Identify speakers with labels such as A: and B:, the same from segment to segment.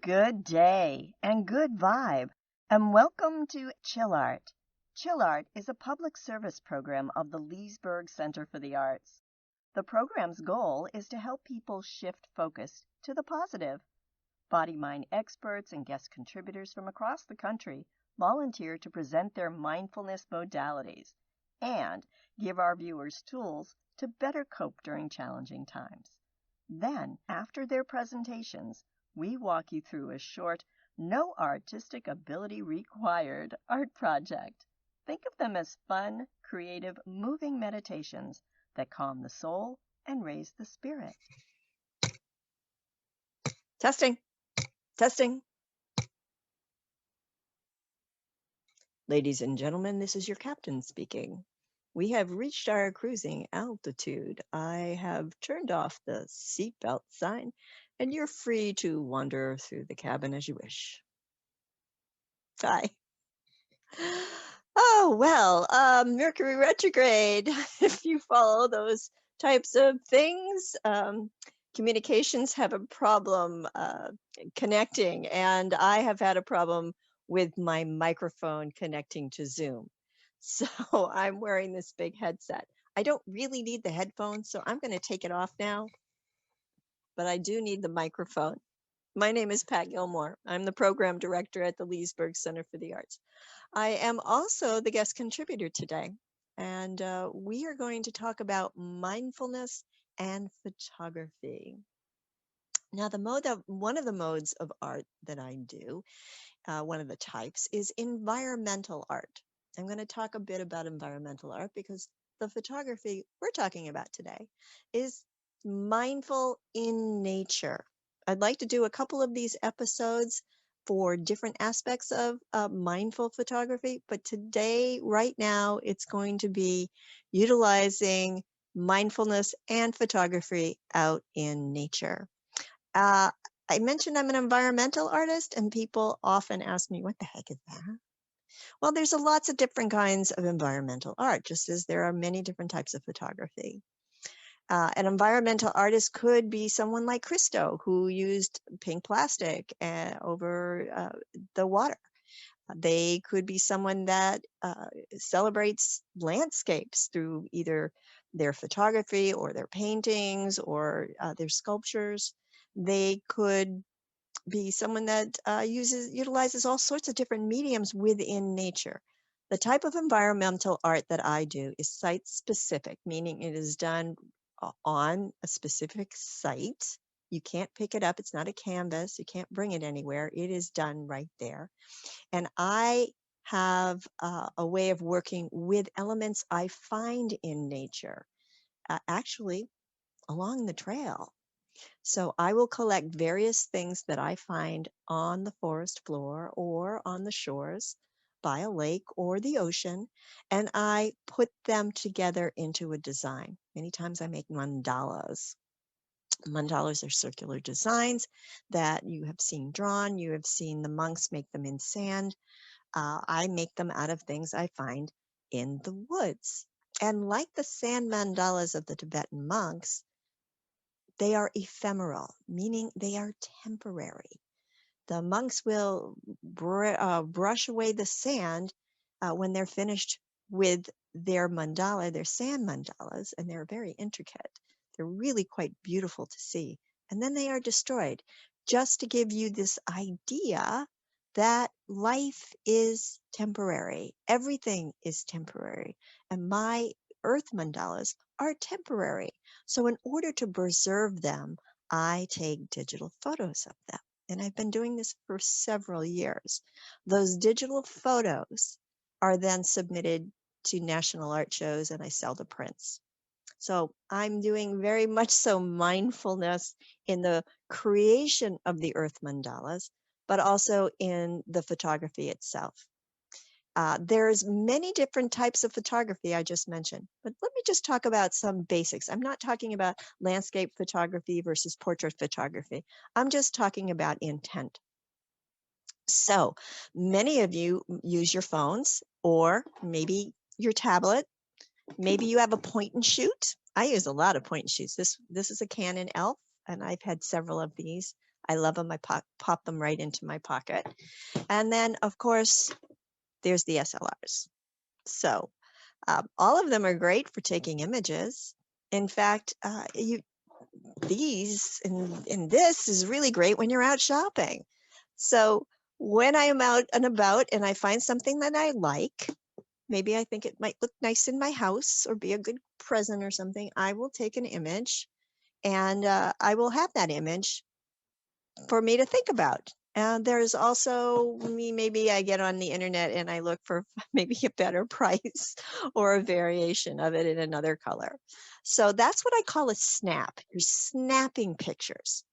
A: Good day and good vibe, and welcome to Chill Art. Chill Art is a public service program of the Leesburg Center for the Arts. The program's goal is to help people shift focus to the positive. Body-mind experts and guest contributors from across the country volunteer to present their mindfulness modalities and give our viewers tools to better cope during challenging times. Then, after their presentations, we walk you through a short, no artistic ability required art project. Think of them as fun, creative, moving meditations that calm the soul and raise the spirit.
B: Testing. Ladies and gentlemen, this is your captain speaking. We have reached our cruising altitude. I have turned off the seatbelt sign, and you're free to wander through the cabin as you wish. Hi. Oh, well, Mercury retrograde. If you follow those types of things, communications have a problem connecting, and I have had a problem with my microphone connecting to Zoom. So I'm wearing this big headset. I don't really need the headphones, so I'm going to take it off now, but I do need the microphone. My name is Patt Gilmore. I'm the program director at the Leesburg Center for the Arts. I am also the guest contributor today, and we are going to talk about mindfulness and photography. Now, one of the modes of art that I do, one of the types, is environmental art. I'm going to talk a bit about environmental art because the photography we're talking about today is mindful in nature. I'd like to do a couple of these episodes for different aspects of mindful photography, but today, right now, it's going to be utilizing mindfulness and photography out in nature. I mentioned I'm an environmental artist, and people often ask me, what the heck is that? Well, there's lots of different kinds of environmental art, just as there are many different types of photography. An environmental artist could be someone like Christo, who used pink plastic over the water. They could be someone that celebrates landscapes through either their photography or their paintings or their sculptures. They could be someone that utilizes all sorts of different mediums within nature. The type of environmental art that I do is site specific, meaning it is done on a specific site. You can't pick it up. It's not a canvas. You can't bring it anywhere. It is done right there. And I have a way of working with elements I find in nature, actually along the trail. So I will collect various things that I find on the forest floor or on the shores by a lake or the ocean, and I put them together into a design. Many times I make mandalas. Mandalas are circular designs that you have seen drawn. You have seen the monks make them in sand. I make them out of things I find in the woods. And like the sand mandalas of the Tibetan monks, they are ephemeral, meaning they are temporary. The monks will brush away the sand when they're finished with their mandala, their sand mandalas, and they're very intricate. They're really quite beautiful to see. And then they are destroyed, just to give you this idea that life is temporary. Everything is temporary. And my earth mandalas are temporary. So in order to preserve them, I take digital photos of them. And I've been doing this for several years. Those digital photos are then submitted to national art shows, and I sell the prints. So I'm doing very much so mindfulness in the creation of the earth mandalas, but also in the photography itself. There's many different types of photography I just mentioned, but let me just talk about some basics. I'm not talking about landscape photography versus portrait photography. I'm just talking about intent. So many of you use your phones or maybe your tablet. Maybe you have a point and shoot. I use a lot of point and shoots. This is a Canon ELPH, and I've had several of these. I love them. I pop them right into my pocket. And then, of course, there's the SLRs. So all of them are great for taking images. In fact, this is really great when you're out shopping. So when I am out and about and I find something that I like, maybe I think it might look nice in my house or be a good present or something, I will take an image and I will have that image for me to think about. And there's also maybe I get on the internet and I look for maybe a better price or a variation of it in another color. So that's what I call a snap. You're snapping pictures.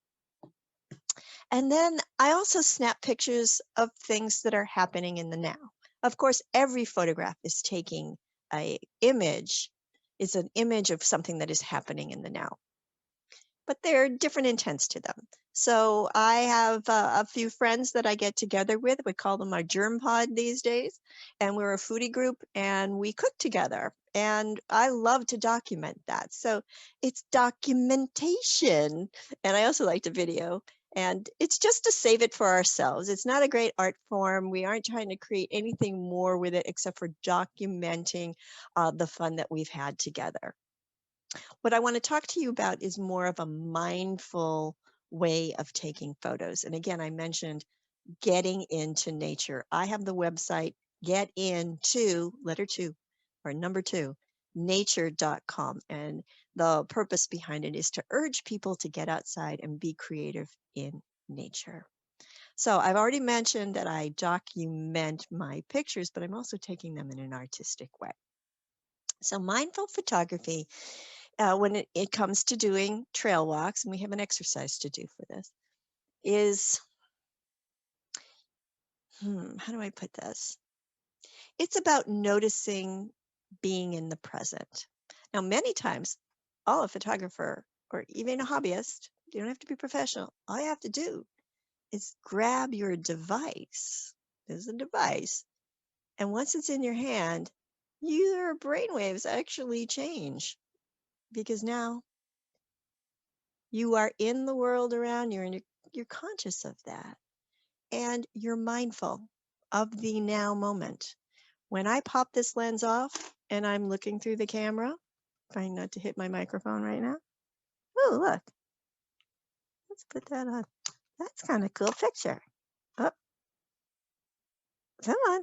B: And then I also snap pictures of things that are happening in the now. Of course, every photograph is taking an image, is an image of something that is happening in the now. But there are different intents to them. So I have a few friends that I get together with. We call them our germ pod these days. And we're a foodie group and we cook together. And I love to document that. So it's documentation. And I also like to video. And it's just to save it for ourselves. It's not a great art form. We aren't trying to create anything more with it except for documenting the fun that we've had together. What I want to talk to you about is more of a mindful way of taking photos. And again, I mentioned getting into nature. I have the website get into letter 2 or number 2 nature.com, and the purpose behind it is to urge people to get outside and be creative in nature. So I've already mentioned that I document my pictures, but I'm also taking them in an artistic way. So mindful photography, when it comes to doing trail walks, and we have an exercise to do for this, is, how do I put this? It's about noticing being in the present. Now, many times, all a photographer or even a hobbyist, you don't have to be professional. All you have to do is grab your device. There's a device. And once it's in your hand, your brainwaves actually change because now you are in the world around you and you're conscious of that. And you're mindful of the now moment. When I pop this lens off and I'm looking through the camera, trying not to hit my microphone right now. Oh, look. Let's put that on. That's kind of cool picture. Oh, come on.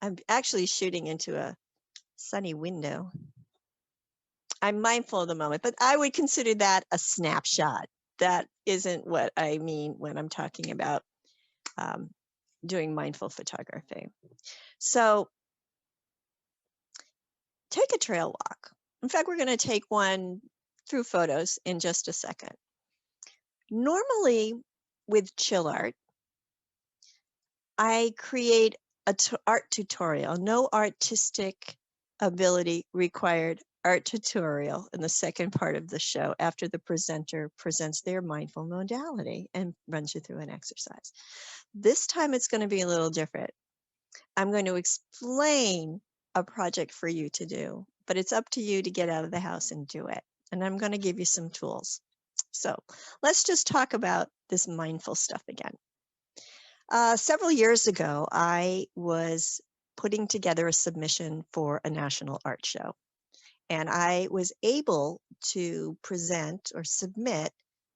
B: I'm actually shooting into a sunny window. I'm mindful of the moment, but I would consider that a snapshot. That isn't what I mean when I'm talking about doing mindful photography. So take a trail walk. In fact, we're going to take one through photos in just a second. Normally with chill art, I create a art tutorial, no artistic ability required art tutorial in the second part of the show after the presenter presents their mindful modality and runs you through an exercise. This time it's going to be a little different. I'm going to explain a project for you to do, but it's up to you to get out of the house and do it. And I'm going to give you some tools. So let's just talk about this mindful stuff again. Several years ago, I was putting together a submission for a national art show. And I was able to present or submit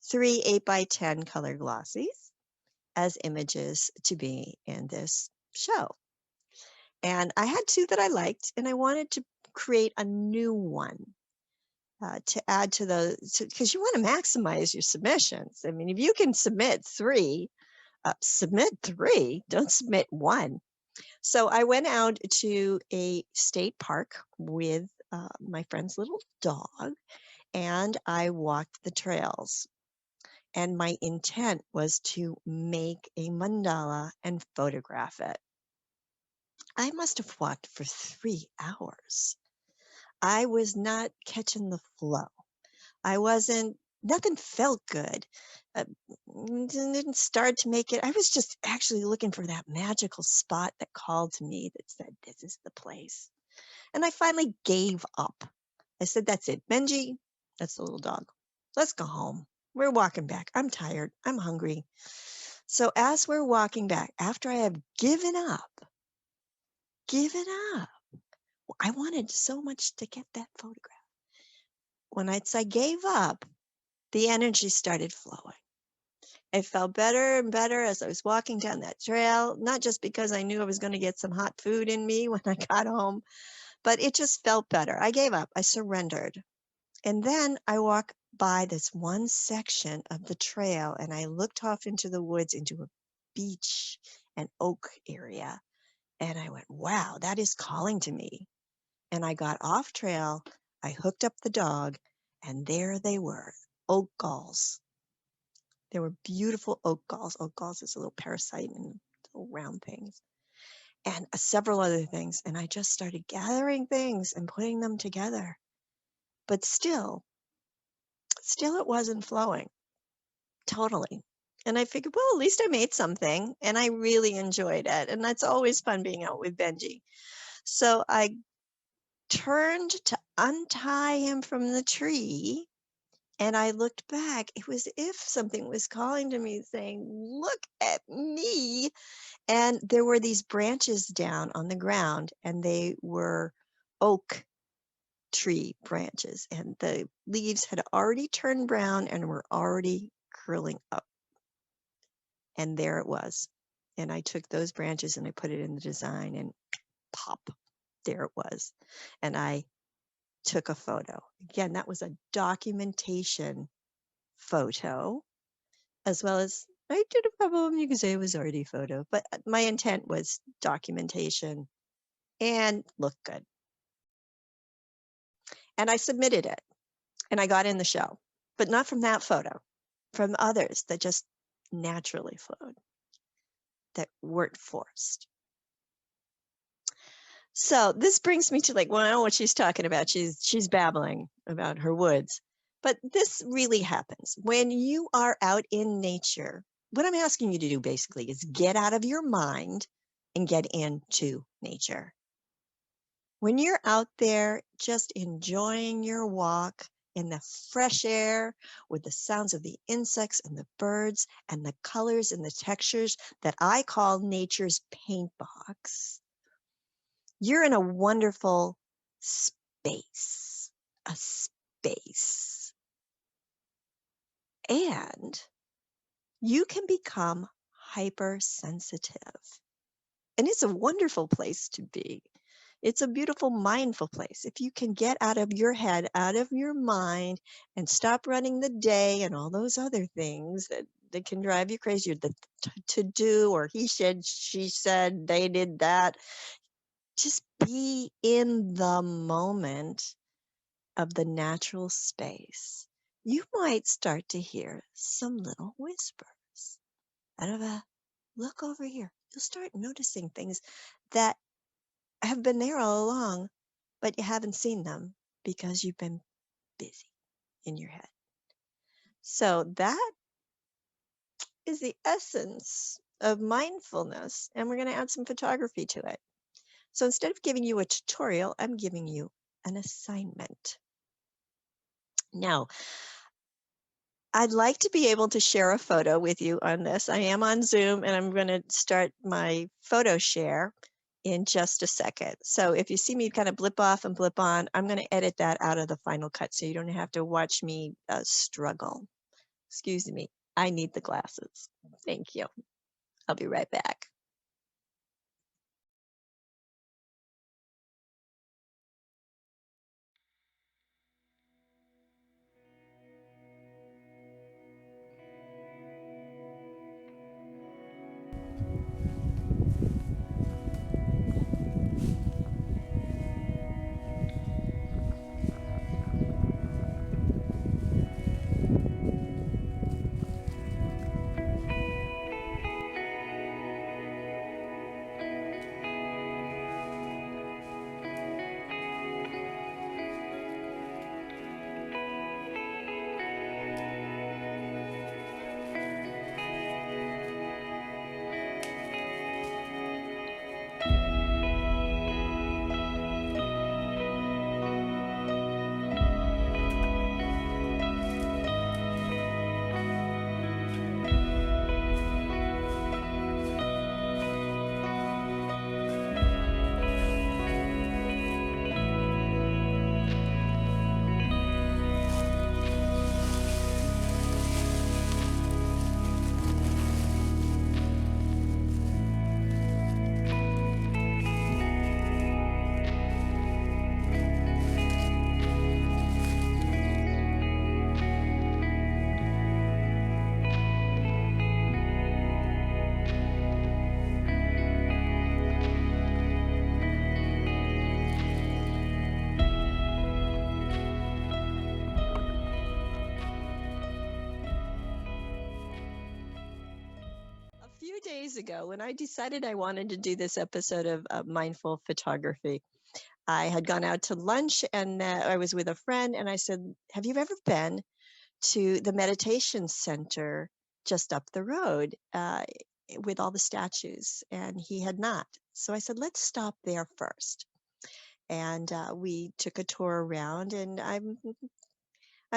B: 3 8x10 color glossies as images to be in this show. And I had 2 that I liked, and I wanted to create a new one to add to those, because you want to maximize your submissions. I mean, if you can submit 3, submit 3, don't submit 1. So I went out to a state park with my friend's little dog, and I walked the trails. And my intent was to make a mandala and photograph it. I must have walked for 3 hours. I was not catching the flow. Nothing felt good. Didn't start to make it. I was just actually looking for that magical spot that called to me that said, this is the place. And I finally gave up. I said, that's it. Benji, that's the little dog. Let's go home. We're walking back. I'm tired. I'm hungry. So as we're walking back, after I have given up, I wanted so much to get that photograph. When I gave up, the energy started flowing. I felt better and better as I was walking down that trail, not just because I knew I was going to get some hot food in me when I got home, but it just felt better. I gave up. I surrendered. And then I walked by this one section of the trail and I looked off into the woods into a beach and oak area. And I went, wow, that is calling to me. And I got off trail. I hooked up the dog and there they were, oak galls. There were beautiful oak galls. Oak galls is a little parasite and little round things and several other things. And I just started gathering things and putting them together. But still it wasn't flowing totally. And I figured, well, at least I made something and I really enjoyed it. And that's always fun being out with Benji. So I turned to untie him from the tree and I looked back. It was as if something was calling to me saying, look at me. And there were these branches down on the ground and they were oak tree branches and the leaves had already turned brown and were already curling up. And there it was. And I took those branches and I put it in the design and pop, there it was. And I took a photo. Again, that was a documentation photo, as well as I did a couple of them. You could say it was already a photo, but my intent was documentation and look good. And I submitted it and I got in the show, but not from that photo, from others that just naturally flowed, that weren't forced. So this brings me to well, I know what she's talking about. She's babbling about her woods, but this really happens when you are out in nature. What I'm asking you to do basically is get out of your mind and get into nature. When you're out there just enjoying your walk in the fresh air with the sounds of the insects and the birds and the colors and the textures that I call nature's paintbox, you're in a wonderful space, and you can become hypersensitive. And it's a wonderful place to be. It's a beautiful, mindful place. If you can get out of your head, out of your mind, and stop running the day and all those other things that can drive you crazy, or the to do, or he said, she said, they did that. Just be in the moment of the natural space. You might start to hear some little whispers out of a look over here. You'll start noticing things that have been there all along, but you haven't seen them because you've been busy in your head. So that is the essence of mindfulness, and we're going to add some photography to it. So instead of giving you a tutorial, I'm giving you an assignment. Now, I'd like to be able to share a photo with you on this. I am on Zoom and I'm going to start my photo share in just a second. So if you see me kind of blip off and blip on, I'm going to edit that out of the final cut so you don't have to watch me struggle. Excuse me, I need the glasses. Thank you. I'll be right back. days ago when I decided I wanted to do this episode of mindful photography. I had gone out to lunch and I was with a friend, and I said, have you ever been to the meditation center just up the road with all the statues? And he had not. So I said, let's stop there first. And we took a tour around, and I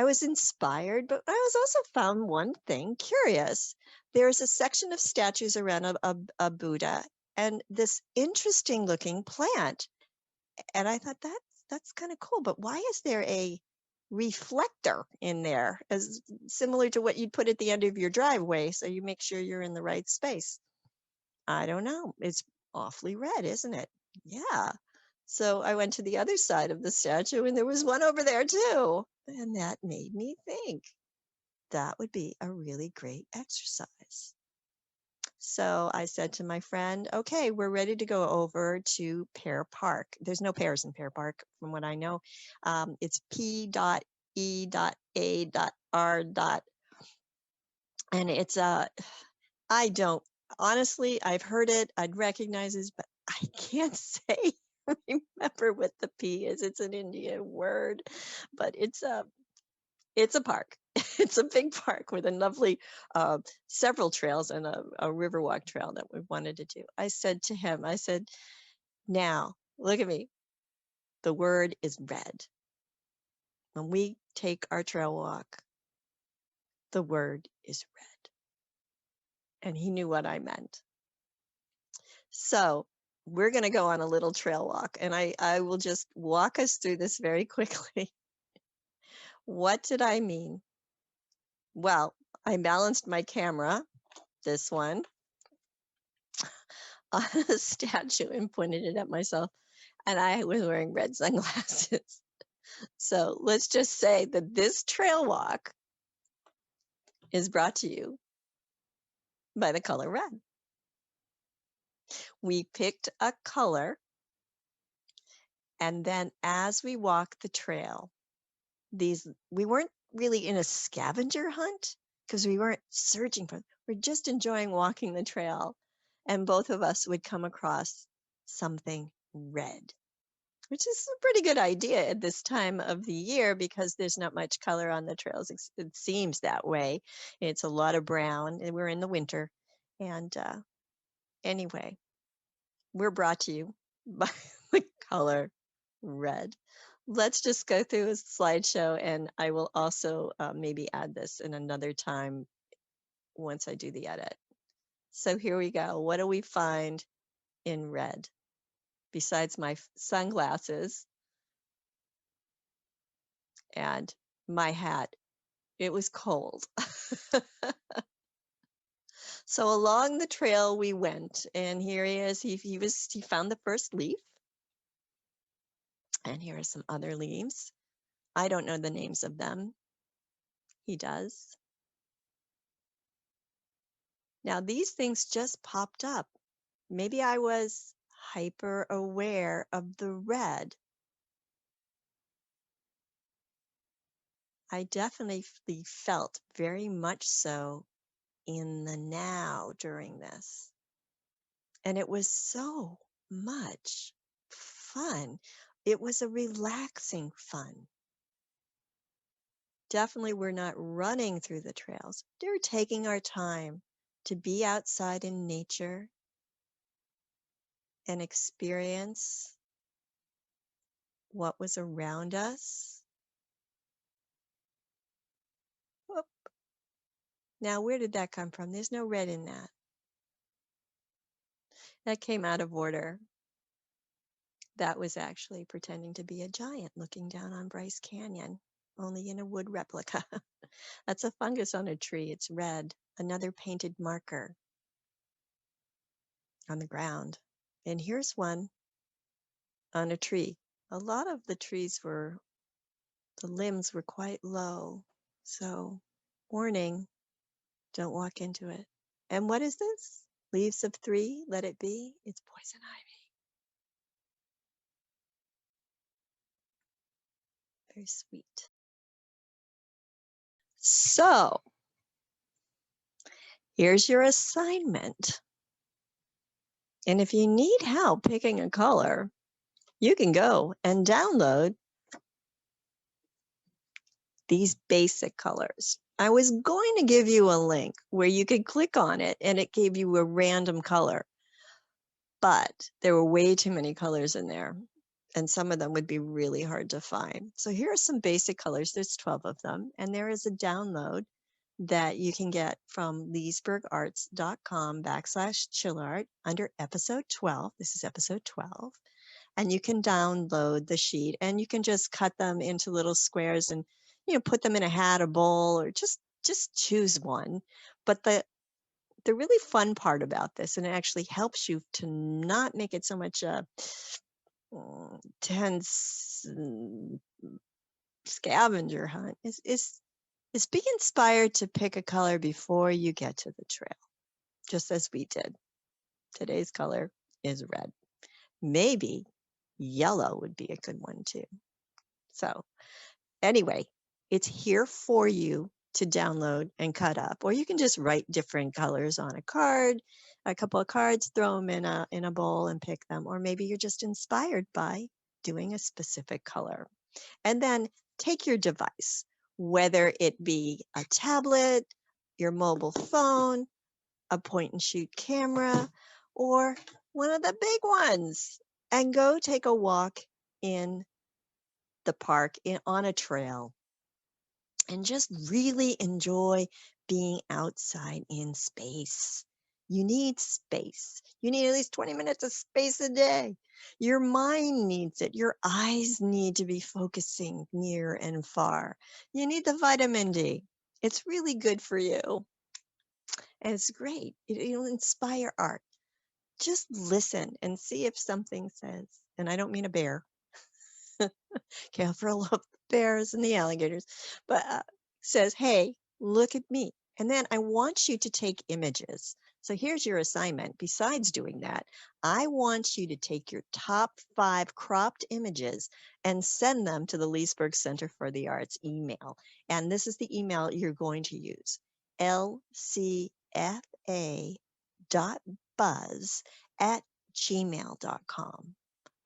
B: was inspired, but I was also found one thing curious. There's a section of statues around a Buddha and this interesting looking plant. And I thought that's kind of cool, but why is there a reflector in there, as similar to what you'd put at the end of your driveway so you make sure you're in the right space? I don't know. It's awfully red, isn't it? Yeah. So I went to the other side of the statue, and there was one over there too. And that made me think that would be a really great exercise. So I said to my friend, okay, we're ready to go over to Pear Park. There's no pears in Pear Park, from what I know. It's P.E.A.R. And it's I don't, honestly, I've heard it, I'd recognize it, but I can't say, remember what the P is. It's an Indian word, but it's a park. It's a big park with a lovely, several trails and a riverwalk trail that we wanted to do. I said to him, I said, now, look at me. The word is red. When we take our trail walk, the word is red. And he knew what I meant. So we're going to go on a little trail walk, and I will just walk us through this very quickly. What did I mean? Well, I balanced my camera, this one, on a statue and pointed it at myself, and I was wearing red sunglasses. So let's just say that this trail walk is brought to you by the color red. We picked a color, and then as we walk the trail, we weren't really in a scavenger hunt because we weren't searching for, we're just enjoying walking the trail, and both of us would come across something red, which is a pretty good idea at this time of the year because there's not much color on the trails. It seems that way. It's a lot of brown, and we're in the winter. And anyway, we're brought to you by the color red. Let's just go through a slideshow, and I will also maybe add this in another time once I do the edit. So here we go. What do we find in red? Besides my sunglasses and my hat, it was cold. So along the trail we went, and here he is. He found the first leaf, and here are some other leaves. I don't know the names of them. He does. Now these things just popped up. Maybe I was hyper aware of the red. I definitely felt very much so in the now during this. And it was so much fun. It was a relaxing fun. Definitely, we're not running through the trails. We're taking our time to be outside in nature and experience what was around us. Whoop. Now, where did that come from? There's no red in that. That came out of order. That was actually pretending to be a giant looking down on Bryce Canyon, only in a wood replica. That's a fungus on a tree. It's red. Another painted marker on the ground. And here's one on a tree. A lot of the trees the limbs were quite low. So, warning, don't walk into it. And what is this? Leaves of 3, let it be. It's poison ivy. Very sweet. So, here's your assignment. And if you need help picking a color, you can go and download these basic colors. I was going to give you a link where you could click on it and it gave you a random color, but there were way too many colors in there and some of them would be really hard to find. So here are some basic colors. There's 12 of them, and there is a download that you can get from leesburgarts.com/chillart under episode 12. This is episode 12. And you can download the sheet and you can just cut them into little squares and put them in a hat, a bowl, or just choose one. But the really fun part about this, and it actually helps you to not make it so much tense scavenger hunt, is be inspired to pick a color before you get to the trail, just as we did. Today's color is red. Maybe yellow would be a good one too. So anyway, it's here for you to download and cut up, or you can just write different colors on a card, a couple of cards, throw them in a bowl and pick them, or maybe you're just inspired by doing a specific color. And then take your device, whether it be a tablet, your mobile phone, a point and shoot camera, or one of the big ones, and go take a walk in the park on a trail and just really enjoy being outside in space. You need space. You need at least 20 minutes of space a day. Your mind needs it. Your eyes need to be focusing near and far. You need the vitamin D. It's really good for you. And it's great. It'll inspire art. Just listen and see if something says, and I don't mean a bear. Careful of the bears and the alligators, but says, hey, look at me. And then I want you to take images. So here's your assignment. Besides doing that, I want you to take your top 5 cropped images and send them to the Leesburg Center for the Arts email. And this is the email you're going to use, LCFA.BUZZ@gmail.com.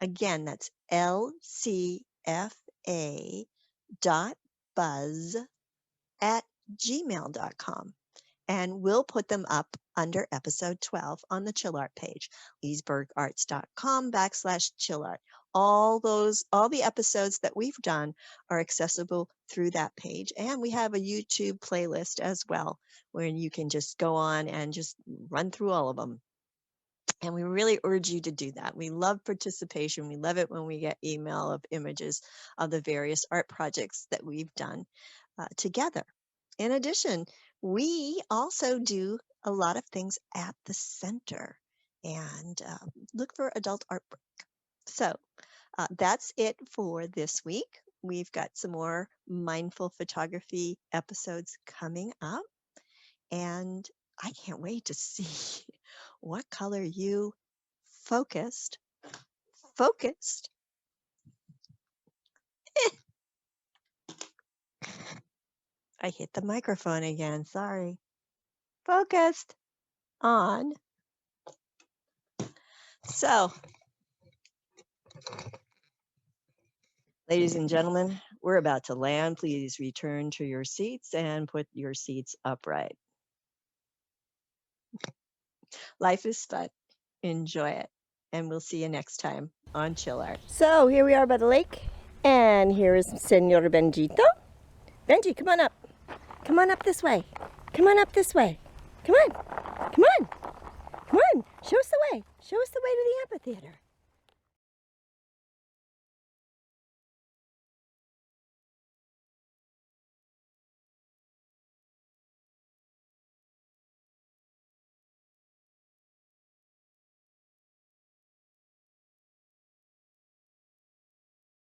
B: Again, that's LCFA.BUZZ@gmail.com. And we'll put them up under episode 12 on the Chill Art page, leesburgarts.com/chillart. All the episodes that we've done are accessible through that page. And we have a YouTube playlist as well, where you can just go on and just run through all of them. And we really urge you to do that. We love participation. We love it when we get email of images of the various art projects that we've done together. In addition, we also do a lot of things at the center and look for adult art break. So that's it for this week. We've got some more mindful photography episodes coming up. And I can't wait to see what color you focused. I hit the microphone again, sorry. Focused on. So, ladies and gentlemen, we're about to land. Please return to your seats and put your seats upright. Life is fun. Enjoy it. And we'll see you next time on Chill Art.
A: So here we are by the lake, and here is Senor Benjito. Benji, come on up. Come on up this way. Come on up this way. Come on. Come on. Come on. Show us the way. Show us the way to the amphitheater.